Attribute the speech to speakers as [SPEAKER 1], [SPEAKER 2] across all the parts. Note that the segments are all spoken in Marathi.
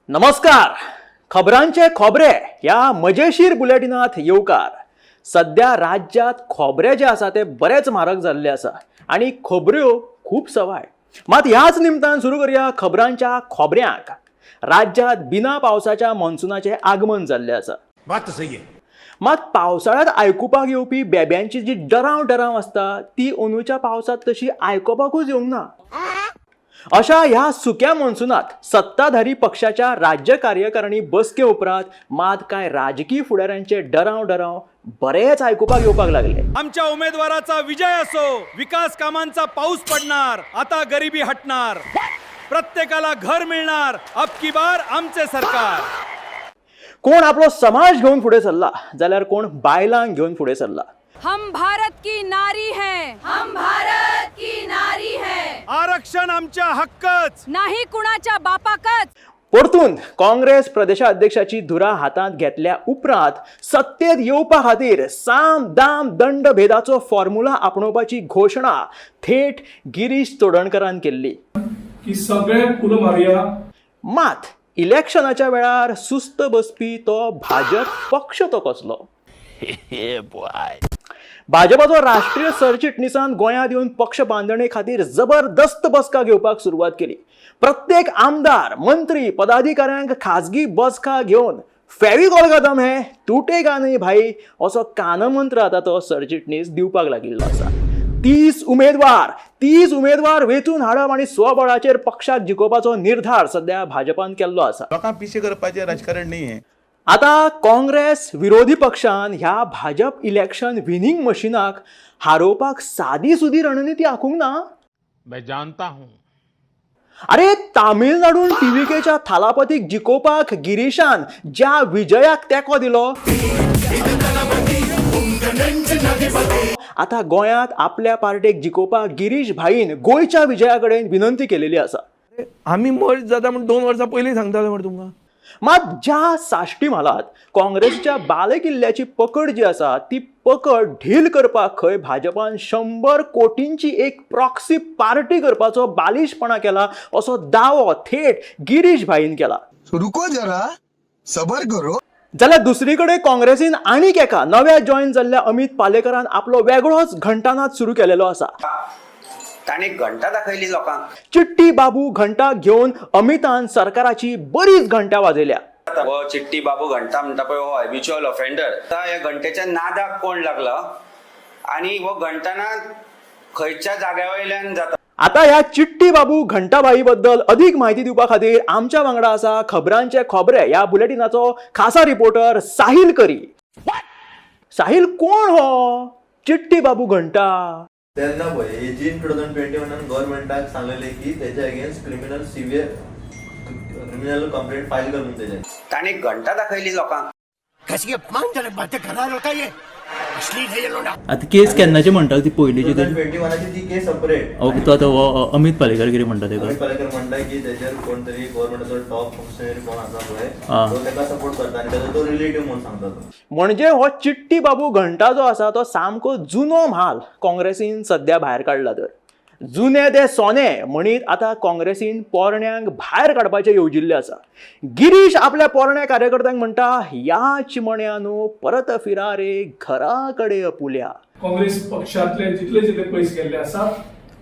[SPEAKER 1] नमस्कार. खबरांचे खोबरे या मजेशीर बुलेटिनात येवकार. सध्या राज्यात खोबरे जे आसा ते बरेच म्हारग जाल्ले आसा आणि खबऱ्यो खूप सवाय. मात ह्याच निमतान सुरू करूया खबरांच्या खोबऱ्यांक. राज्यात बिना पावसाच्या मॉन्सूनाचे आगमन जाल्ले आसा.
[SPEAKER 2] बात सही है.
[SPEAKER 1] मात पावसाळ्यात आयकुपाक येवपी बेब्यांची जी डराव असता ती अंदूच्या पावसात तशी आयकुपाकूच येवंक ना. अशा ह्या सुक्या मॉन्सूनात सत्ताधारी पक्षाच्या राज्य कार्यकारिणी बसके उपरांत मात काय राजकीय फुडाऱ्यांचे डराव बरेच आयकुपाक येवपाक लागले.
[SPEAKER 3] आमच्या उमेदवाराचा विजय असो, विकास कामांचा पाऊस पडणार, आता गरिबी हटणार, प्रत्येकाला घर मिळणार, अब की बार आमचे सरकार.
[SPEAKER 1] कोण आपलो समाज घेऊन पुढे सरला जाल्यार कोण बायलांक घेऊन पुढे सरला.
[SPEAKER 4] हम भारत की नारी हैं, हम भारत की नारी हैं.
[SPEAKER 3] आरक्षण आमच्या हक्कच,
[SPEAKER 4] नाही कुणाच्या बापाकच.
[SPEAKER 1] परतून काँग्रेस प्रदेशाध्यक्षाची धुरा हातात घेतल्या उपरांत सत्तेत येवपा खातीर साम दाम दंड भेदाचो फॉर्म्युला आपणोवपाची घोषणा थेट गिरीश चोडणकरान केल्ली.
[SPEAKER 5] की सगळे फुलं मारूया.
[SPEAKER 1] मात इलेक्शनाच्या वेळार सुस्त बसपी तो भाजप पक्ष तो कसलो. भाजपाचो राष्ट्रीय सरचिटणीसान गोंयांत येवन पक्ष बांदणे खातीर जबरदस्त बसका घेवपाक सुरवात केली. प्रत्येक आमदार मंत्री पदाधिकाऱ्यांक खाजगी बसका घेवन फेविकॉल कदम हे तुटेगा नहीं भाई असो कानमंत्र आता तो सरचिटणीस दिवपाक लागिल्लो आसा. 30 उमेदवार वेचून हाडप आणि स्वबळाचेर पक्षाक जिखोवपाचो निर्धार सध्या भाजपान केल्लो आसा.
[SPEAKER 2] लोकांक पिशे करपाचें राजकारण नाही है.
[SPEAKER 1] आता काँग्रेस विरोधी पक्षान ह्या भाजप इलेक्शन विनिंग मशीनाक हारोवपाक सादी सुदी रणनीती आखूंक ना.
[SPEAKER 6] मैं जानता हूं.
[SPEAKER 1] अरे तामिळनाडून टीव्हीकेच्या थालापतीक जिखोवपाक गिरीशान ज्या विजयाक तेंको दिलो, आता गोंयांत आपल्या पार्टेक जिखोवपाक गिरीश भाईन गोंयच्या विजया कडेन विनंती केलेली आसा.
[SPEAKER 7] आम्ही मर्ज जाता म्हणून 2 वर्सां पयलीं सांगताले म्हणून तुमकां.
[SPEAKER 1] मात ज्या साश्टी म्हालात काँग्रेसच्या बालेकिल्ल्याची पकड जी आसा ती पकड ढील करपाक खंय भाजपान 100 कोटींची एक प्रॉक्सी पार्टी करपाचो बालिशपणा केला असो दावो थेट गिरीश भाईन केला.
[SPEAKER 8] रुको जरा, सबर करो.
[SPEAKER 1] जाल्यार दुसरीकडे काँग्रेसीन आनीक एका नव्या जॉईन जाल्ल्या अमित पालेकरान आपलो वेगळोच घंटानाद सुरू केलेलो आसा.
[SPEAKER 9] ताणे घंटा दाखयली लोकांक.
[SPEAKER 1] चिट्टी बाबू घंटा घेवन अमितान सरकाराची बरीच घंटा वाजयल्या.
[SPEAKER 9] हो चिट्टी बाबू घंटा म्हणटा पळय हो हॅबिच्युअल ऑफेंडर. ह्या घंटेच्या नादाक कोण लागला आणि हो घंटानाद खंयच्या जाग्या वयल्यान जाता.
[SPEAKER 1] आता ह्या चिट्टी बाबू घंटाबाई बद्दल अधिक माहिती दिवपा खातीर आमच्या वांगडा आसा खबरांचे खोबरे या बुलेटिनाचो खासा रिपोर्टर साहिल करी. साहिल, कोण हो चिट्टी बाबू घंटा?
[SPEAKER 10] तेन्ना पळय 2021 गव्हर्नमेंटाक सांगलेले की तेच्या अगेन्स्ट क्रिमिनल कंप्लेंट फायल कर म्हणून तेजे.
[SPEAKER 9] ताणे घंटा दाखयली लोकांक.
[SPEAKER 11] आता केस केन्नाची म्हणटा ती पयलीची
[SPEAKER 10] 2021 ती केस सेपरेट.
[SPEAKER 11] तो आतां अमित पालेकर कितें म्हणटा तेका.
[SPEAKER 10] अमित पालेकर म्हणटा की तेजेर कोण तरी गव्हर्नमेंटाचो टॉप फंक्शनरी कोण आसा पळय तो तेका सपोर्ट करता आनी तेजो तो रिलेटिव्ह म्हणून सांगता तो.
[SPEAKER 1] म्हणजे हो चिट्टी बाबू घंटा जो आसा तो सामको जुनो म्हाल काँग्रेसीन सध्या भायर काडला. तर जुने ते सोने म्हणीत आता काँग्रेसीन पोरण्यांक भायर काडपाचे येवजिल्ले आसा. गिरीश आपल्या पोरण्या कार्यकर्त्यांक म्हणटा, या चिमण्यानो परत फिरा रे घराकडे अपुल्या.
[SPEAKER 5] काँग्रेस पक्षातले जितले पयस गेल्ले आसात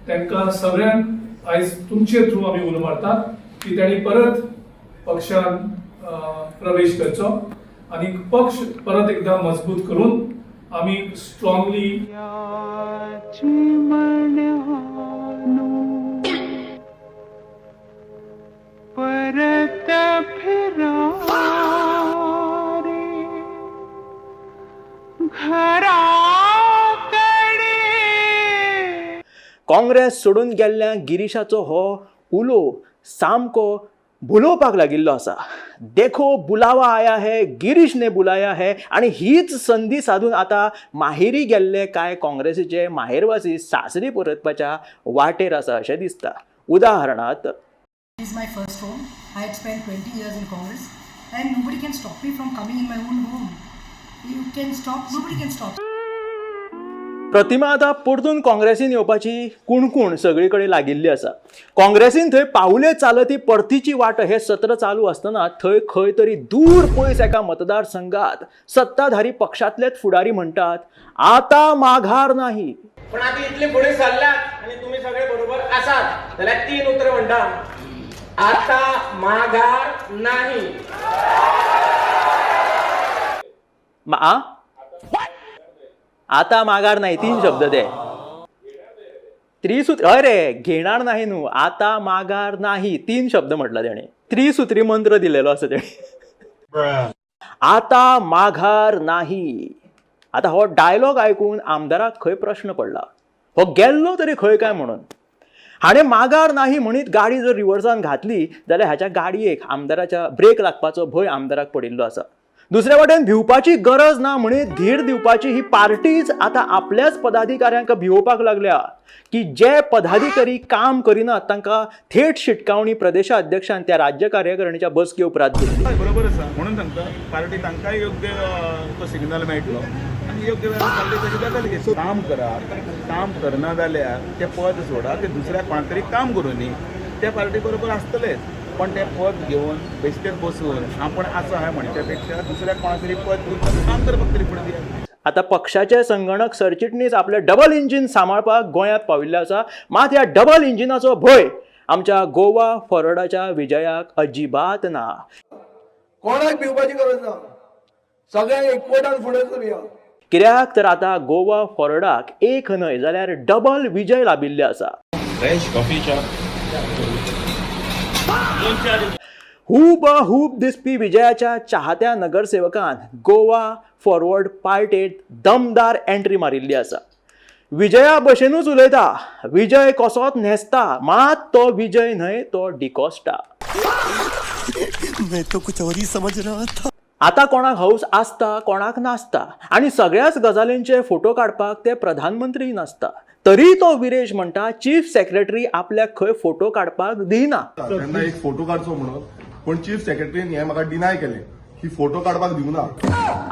[SPEAKER 5] तांकां सगळ्यांक आयज तुमचे थ्रू आमी उलो मारतात की तांणी परत पक्षान प्रवेश करचो आणि पक्ष परत एकदा मजबूत करून आमी स्ट्रॉंगली
[SPEAKER 1] काँग्रेस सोडून गेल्ल्या गिरीशाचो हो उलो सामको बुलोवपाक लागिल्लो आसा. देखो बुलावा आया है, गिरीश ने बुलाया है. आणि हीच संधी साधून आता माहेरी गेल्ले काय काँग्रेसीचे माहेरवासी सासरी परतपाच्या वाटेर आसा अशें दिसता. उदाहरणार्थ,
[SPEAKER 12] This is my first home. I had spent 20 years in Congress and nobody can stop me from coming in my own home. You can stop, nobody can stop.
[SPEAKER 1] प्रतिमा आतां परतून काँग्रेसीन येवपाची कुणकुण सगळीकडे लागिल्ली आसा. काँग्रेसीन थंय पावले चालती परतीची वाट हे सत्र चालू आसतना थंय खंय तरी दूर पयस एका मतदारसंघात सत्ताधारी पक्षांतलेच फुडारी म्हणटात आता माघार नाही.
[SPEAKER 7] पण आता इतले फुडें सरल्यात आणि तुम्ही सगळे बरोबर आसात जाल्यार 3 उतर म्हणटा आता माघार नाही.
[SPEAKER 1] आता माघार नाही 3 शब्द ते त्रिसूत्री अरे घेणार नाही न्हू आता माघार नाही 3 शब्द म्हटला तेणे त्रिसूत्री मंत्र दिलेलो आसा तेणे आता माघार नाही. आता हो डायलॉग आयकून आमदाराक खंय प्रश्न पडला हो गेल्लो तरी खंय काय म्हणून. हाणें माघार नाही म्हणीत गाडी जर रिवर्सान घातली जाल्यार हाच्या गाडयेक आमदाराच्या ब्रेक लागपाचो भंय आमदाराक पडिल्लो आसा. दुसऱ्या वाटेन भिवपाची गरज ना म्हणीत धीर दिवपाची ही पार्टीच आता आपल्याच पदाधिकाऱ्यांक भिवपाक लागल्या की जे पदाधिकारी काम करिनात तांकां थेट शिटकावणी प्रदेशाध्यक्षान त्या राज्य कार्यकारिणीच्या बसके उपरांत दिली.
[SPEAKER 2] बरोबर आसा म्हणून सांगता पार्टी तांकांय योग्य तो सिग्नल मेळटलो आनी योग्य वेळार पार्टी तशी जाताली. सो काम करा, काम करना जाल्यार तें पद सोडा, ते दुसऱ्या कोणा तरी काम करूं न्ही, त्या पार्टी बरोबर आसतलेच. पण तें पद घेवन बेश्टेच बसून आपण आसा हाय म्हणच्या पेक्षा दुसऱ्या कोणा तरी पद घेवन काम करपाक तरी फुडें दिया.
[SPEAKER 1] आता पक्षाचे संगणक सरचिटणीस आपले डबल इंजिन सांबाळपाक गोंयांत पाविल्ले आसा. मात ह्या डबल इंजिनाचो भंय आमच्या गोवा फॉरवर्डाच्या विजयाक अजिबात ना.
[SPEAKER 7] कोणाक भिवपाची गरज ना, सगळ्यांक एकवटान फुडें करूया.
[SPEAKER 1] कित्याक तर आता गोवा फॉरवर्डाक एक न्हय जाल्यार डबल विजय लाबिल्ले आसा. हुबहूब दिसपी विजयाच्या चाहत्या नगरसेवकान गोवा फॉरवर्ड पार्टेत दमदार एंट्री मारिल्ली आसा. विजया भशेनूच उलयता, विजय कसोच न्हेसता, मात तो विजय न्हय तो डिकोस्टा. आता कोणाक हौस आसता कोणाक नासता आनी सगळ्याच गजालींचे फोटो काडपाक ते प्रधानमंत्री नासता. तरी तो विरेश म्हणटा चीफ सेक्रेटरी आपल्याक खंय फोटो काडपाक दिना.
[SPEAKER 8] त्यांना एक फोटो काढचो म्हणून पण चीफ सेक्रेटरीन हे म्हाका डिनाय केले की फोटो काढपाक दिवना.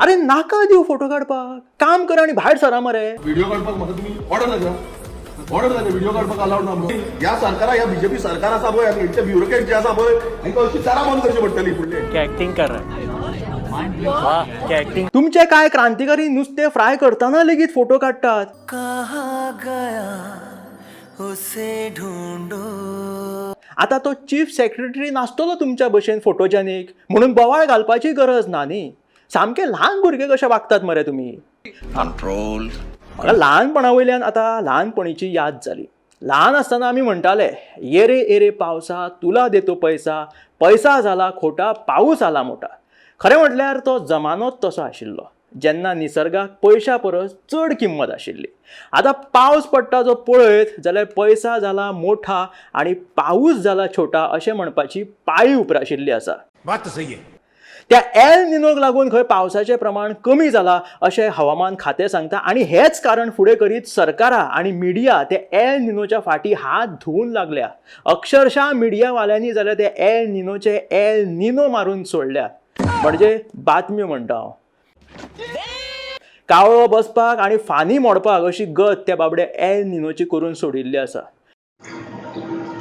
[SPEAKER 1] अरे नाका दिव फोटो काडपाक, काम कर आनी भायर सरा मरे.
[SPEAKER 8] व्हिडिओ काढपाक म्हाका तुम्ही ऑर्डर जाता व्हिडिओ काढपाक अलाउड ना. ह्या सरकारा ह्या बीजेपी सरकार आसा पळय आनी हेंचे ब्युरोक्रेट जे आसा पळय हांकां अशी चारा बंद करची पडटली फुडले.
[SPEAKER 1] तुमचे काय क्रांतिकारी नुस्तें फ्राय करतना लेगीत फोटो काडटात. आता तो चीफ सेक्रेटरी नासतलो तुमच्या भशेन फोटोजेनिक म्हणून बोवाळ घालपाची गरज ना न्ही. सामके ल्हान भुरगे कशे वागतात मरे तुमी. कंट्रोल. म्हाका ल्हानपणा वयल्यान आतां ल्हानपणीची याद जाली. ल्हान आसतना आमी म्हणटाले येरे येरे पावसा तुला देतो पैसा, पैसा जाला खोटा पाऊस आला मोठा. खरें म्हटल्यार तो जमानोच तसो आशिल्लो जेन्ना निसर्गाक पयशा परस चड किंमत आशिल्ली. आतां पावस पडटा जो पळयत जाल्यार पैसा जाला मोठा आनी पाऊस जाला छोटा अशें म्हणपाची पाळी उपराशिल्ली आसा.
[SPEAKER 2] बात सही आहे.
[SPEAKER 1] त्या एल निनोक लागून खंय पावसाचें प्रमाण कमी जाला अशें हवामान खातें सांगता आनी हेच कारण फुडें करीत सरकारां आनी मिडिया ते एल निनोच्या फाटीं हात धुवून लागल्या. अक्षरशः मिडियावाल्यांनी जाल्यार ते एल निनोचे एल निनो मारून सोडल्या. म्हणजे बातम्यो म्हणटा हांव. कावळो बसपाक आनी फानी मोडपाक अशी गत त्या बाबडे एल निनोची करून सोडिल्ली आसा.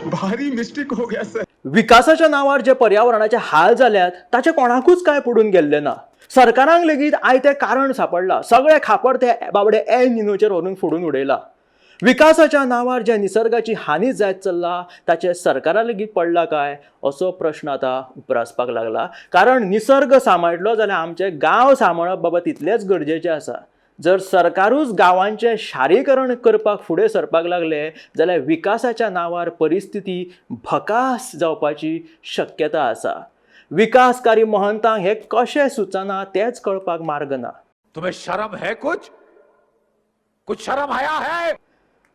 [SPEAKER 8] भारी मिस्टेक हो गया सर.
[SPEAKER 1] विकासाच्या नांवार जे पर्यावरणाचे हाल जाल्यात ताचे कोणाकूच काय पडून गेल्ले ना. सरकारांक लेगीत आयतें कारण सापडलां. सगळे खापड ते बाबडे एल निनोचेर व्हरून फोडून उडयला. विकासाच्या नांवार जे निसर्गाची हानी जायत चल्ला ताचे सरकारा लेगीत पडला काय असो प्रश्न आतां उपरासपाक लागला. कारण निसर्ग सांबाळटलो जाल्यार आमचे गांव सांबाळप बाबा तितलेच गरजेचें आसा. जर सरकारूच गांवांचें शारीकरण करपाक फुडें सरपाक लागले जाल्यार विकासाच्या नांवार परिस्थिती भकास जावपाची शक्यता आसा. विकासकारी महंतांक हे कशें सुचना तेच कळपाक मार्ग ना.
[SPEAKER 2] तुम्हें शर्म है कुछ शर्म आया है.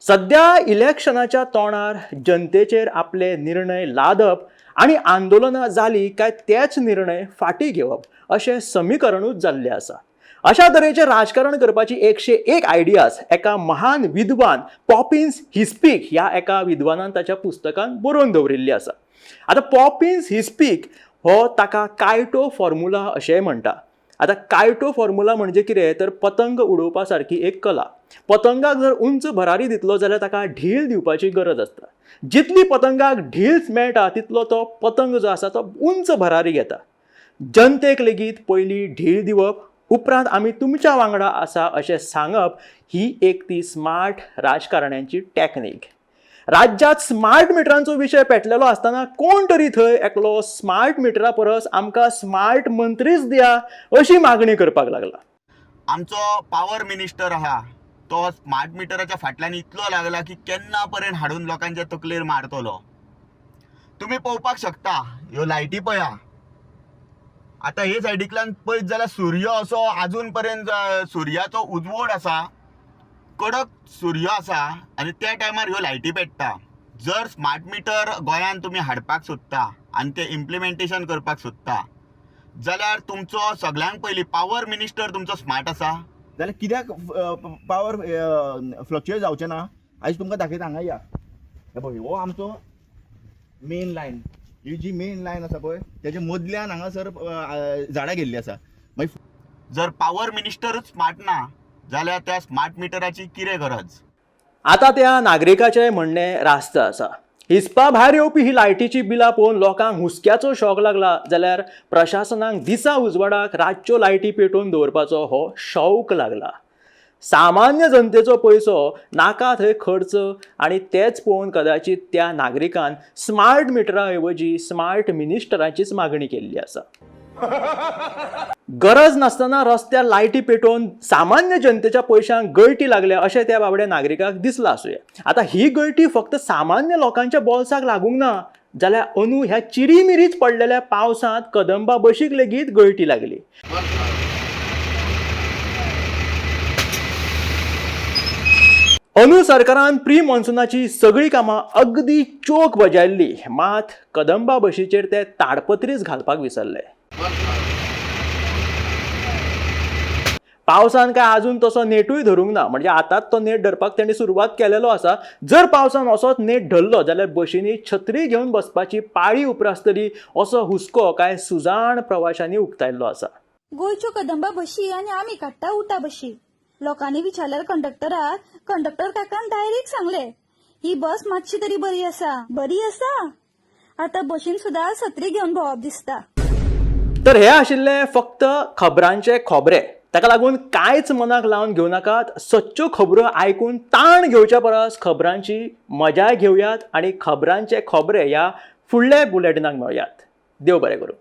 [SPEAKER 1] सध्या इलेक्शनाच्या तोंडार जनतेचेर आपले निर्णय लादप आनी आंदोलनां जाली काय तेच निर्णय फाटीं घेवप अशें समीकरणूच जाल्लें आसा. अशा तरेचे राजकारण करपाची 101 आयडियाज एका महान विद्वान पॉपिन्स हिस्पीक ह्या एका विद्वानान ताच्या पुस्तकान बरोवन दवरिल्ली आसा. आतां पॉपिन्स हिस्पीक हो ताका कायटो फॉर्म्युला अशेंय म्हणटा. आता कायटो फॉर्म्युला म्हणजे कितें तर पतंग उडोवपा सारकी एक कला. पतंगाक जर उंच भरारी दितलो जाल्यार ताका ढील दिवपाची गरज आसता. जितली पतंगाक ढील मेळटा तितलो तो पतंग जो आसा तो उंच भरारी घेता. जनतेक लेगीत पयलीं ढील दिवप, उपरांत आमी तुमच्या वांगडा आसा अशें सांगप ही एक ती स्मार्ट राजकारण्यांची टॅक्नीक. राज्यात स्मार्ट मिटरांचो विशय पेटलेलो आसतना कोण तरी थंय एकलो स्मार्ट मिटरा परस आमकां स्मार्ट मंत्रीच दिया अशी मागणी करपाक लागला.
[SPEAKER 8] आमचो पॉवर मिनिस्टर आहा तो स्मार्ट मिटराच्या फाटल्यान इतलो लागला की केन्ना पर्यंत हाडून लोकांच्या तकलेर मारतलो. तुम्ही पळोवपाक शकता ह्यो लायटी पळया. आतां हे सायडीकल्यान पळयत जाल्यार सूर्य असो आजून पर्यंत सुर्याचो उजवड आसा, कडक सूर्य आसा आनी त्या टायमार ह्यो लायटी पेट्टा. जर स्मार्ट मिटर गोंयांत तुमी हाडपाक सोदता आनी ते इम्प्लिमेंटेशन करपाक सोदता जाल्यार तुमचो सगळ्यांत पयलीं पॉवर मिनिस्टर तुमचो स्मार्ट आसा जाल्यार कित्याक पॉवर फ्लक्च्युएट जावचें ना. आयज तुमकां दाखयता हांगा या. हे पळय हो आमचो मेन लायन. ही जी मेन लायन आसा पळय तेच्या मदल्यान हांगासर झाडां गेल्लीं आसा. मागीर जर पॉवर मिनिस्टरूच स्मार्ट ना जाल्यार त्या स्मार्ट मिटराची कितें गरज.
[SPEAKER 1] आता त्या नागरिकाचें म्हणणें रास्त आसा. हिसपा भायर येवपी ही लायटीची बिलां पळोवन लोकांक हुस्क्याचो शॉक लागला जाल्यार प्रशासनाक दिसा उजवाडाक रातच्यो लायटी पेटोवन दवरपाचो हो शौक लागला. सामान्य जनतेचो पयसो नाका थंय खर्च आनी तेच पळोवन कदाचित त्या नागरिकान स्मार्ट मिटरा ऐवजी स्मार्ट मिनिस्टरांचीच मागणी केल्ली आसा. गरज नासतना रस्त्यार लायटी पेटोवन सामान्य जनतेच्या पयशांक गळटी लागल्या अशें त्या बाबड्या नागरिकाक दिसला आसूया. आता ही गळटी फक्त सामान्य लोकांच्या बोल्साक लागूंक ना जाल्यार अंदू ह्या चिरीमिरीच पडलेल्या पावसांत कदंबा बशीक लेगीत गळटी लागली. अंदू सरकारान प्री मॉन्सुनाची सगळी कामां अगदी चोख बजायल्ली, मात कदंबा बशीचेर ते ताडपत्रीच घालपाक विसरले. पावसान काय अजून तसो नेटूय धरूंक ना. म्हणजे आतांच तो नेट धरपाक तेणी सुरवात केलेलो आसा. जर पावसान असोच नेट धरलो जाल्यार बशींनी छत्री घेवन बसपाची पाळी उपरासतली असो हुस्को काय सुजाण प्रवाशांनी उक्तायल्लो आसा.
[SPEAKER 4] गोंयच्यो कदंबा बशी आनी आमी काडटा उटा बशी. लोकांनी विचारल्यार कंडक्टर काकान डायरेक्ट सांगले ही बस मातशी तरी बरी आसा. आतां बशीन सुद्दां छत्री घेवन भोंवप दिसता.
[SPEAKER 1] तर हे आशिल्ले फक्त खबरांचे खोबरे. ताका लागून कांयच मनाक लावन घेवं नाकात. सच्च्यो खबरो आयकून ताण घेवच्या परस खबरांची मजा घेवयात आनी खबरांचे खोबरे ह्या फुडले बुलेटिनाक मेळयात. देव बरें करूं.